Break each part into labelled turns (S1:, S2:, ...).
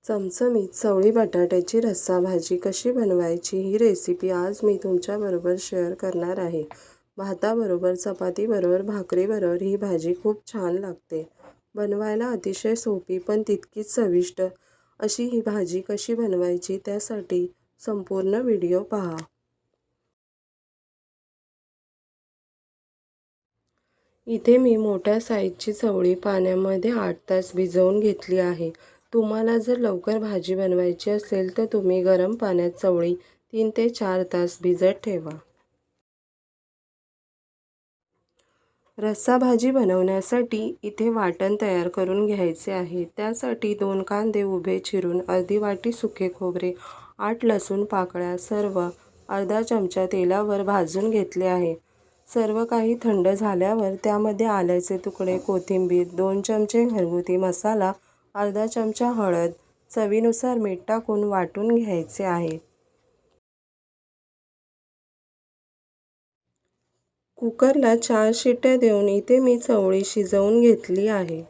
S1: चमचमीत चवळी बटाट्याची रस्सा भाजी कशी बनवायची ही रेसिपी आज मी तुमच्याबरोबर शेअर करणार आहे. भाताबरोबर, चपातीबरोबर, भाकरीबरोबर ही भाजी खूप छान लागते. बनवायला अतिशय सोपी पण तितकीच चविष्ट अशी ही भाजी कशी बनवायची त्यासाठी संपूर्ण व्हिडिओ पहा. इथे मी मोठ्या साईजची चवळी पाण्यामध्ये 8 तास भिजवून घेतली आहे. तुम्हाला जर लवकर भाजी बनवायची असेल तर तुम्ही गरम पाण्यात चवळी 3 ते 4 तास भिजत ठेवा. रस्सा भाजी बनवण्यासाठी इथे वाटण तयार करून घ्यायचे आहे. त्यासाठी 2 कांदे उभे चिरून, अर्धी वाटी सुके खोबरे, 8 लसूण पाकळ्या सर्व अर्धा चमचा तेलावर भाजून घेतले आहे. सर्व काही थंड झाल्यावर त्यामध्ये आल्याचे तुकडे, कोथिंबीर, 2 चमचे घरगुती मसाला, अर्धा चमचा हळद, चवीनुसार मीठ टाकून वाटून घ्यायचे आहे. कुकरला 4 शिट्ट्या देऊन इथे मी चवळी शिजवून घेतली आहे.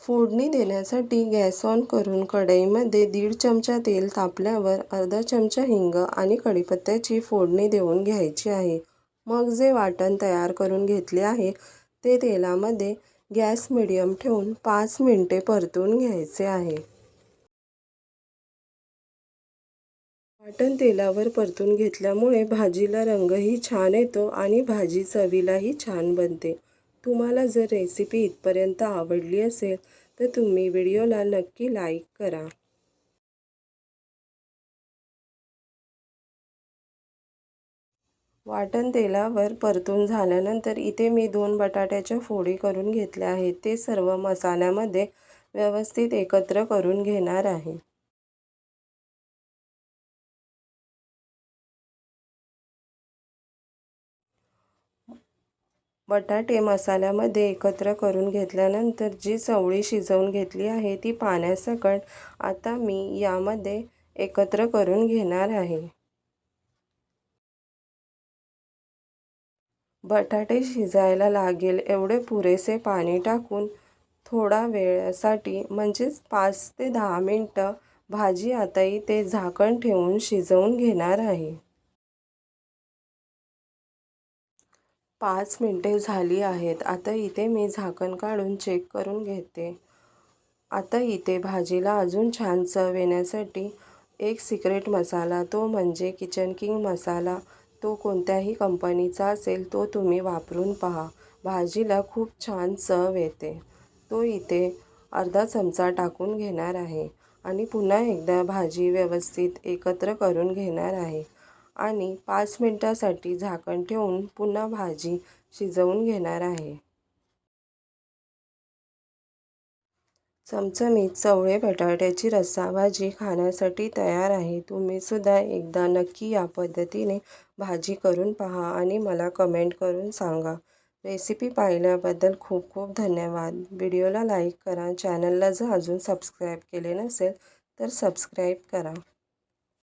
S1: फोडणी देण्यासाठी गॅस ऑन करून कढईमध्ये 1.5 चमचा तेल तापल्यावर अर्धा चमचा हिंग आणि कढीपत्त्याची फोडणी देऊन घ्यायची आहे. मग जे वाटण तयार करून घेतले आहे ते तेलामध्ये गॅस मिडियम ठेवून 5 मिनिटे परतून घ्यायचे आहे. वाटण तेलावर परतून घेतल्यामुळे भाजीला रंगही छान येतो आणि भाजी चवीलाही छान बनते. तुम्हाला जर रेसिपी इथपर्यंत आवडली असेल तर तुम्ही व्हिडिओला नक्की लाईक करा. वाटण तेलावर परतून झाल्यानंतर इथे मी 2 बटाट्याच्या फोडी करून घेतल्या आहेत. ते सर्व मसाल्यामध्ये व्यवस्थित एकत्र करून घेणार आहे. बटाटे मसाल्यामध्ये एकत्र करून घेतल्यानंतर जी चवळी शिजवून घेतली आहे ती पाण्यासकट आता मी यामध्ये एकत्र करून घेणार आहे. बटाटे शिजायला लागेल एवढे पुरेसे पाणी टाकून थोडा वेळासाठी म्हणजेच 5 ते 10 मिनटं भाजी आता इथे झाकण ठेवून शिजवून घेणार आहे. 5 मिनिटे झाली आहेत. आता इथे मी झाकण काढून चेक करून घेते. आता इथे भाजीला अजून छान चव येण्यासाठी एक सिक्रेट मसाला, तो म्हणजे किचन किंग मसाला, तो कोणत्याही कंपनीचा असेल तो तुम्ही वापरून पहा. भाजीला खूप छान चव येते. तो इथे अर्धा चमचा टाकून घेणार आहे आणि पुन्हा एकदा भाजी व्यवस्थित एकत्र करून घेणार आहे आणि 5 मिनिटांसाठी झाकण ठेवून पुन्हा भाजी शिजवून घेणार आहे. चमचमीत चवळी बटाट्याची रस्सा भाजी खाण्यासाठी तयार आहे. तुम्ही सुद्धा एकदा नक्की या पद्धतीने भाजी करून पहा आणि मला कमेंट करून सांगा. रेसिपी पाहिल्याबद्दल खूप खूप धन्यवाद. व्हिडिओला लाईक करा. चॅनलला जर अजून सबस्क्राईब केले नसेल तर सबस्क्राईब करा.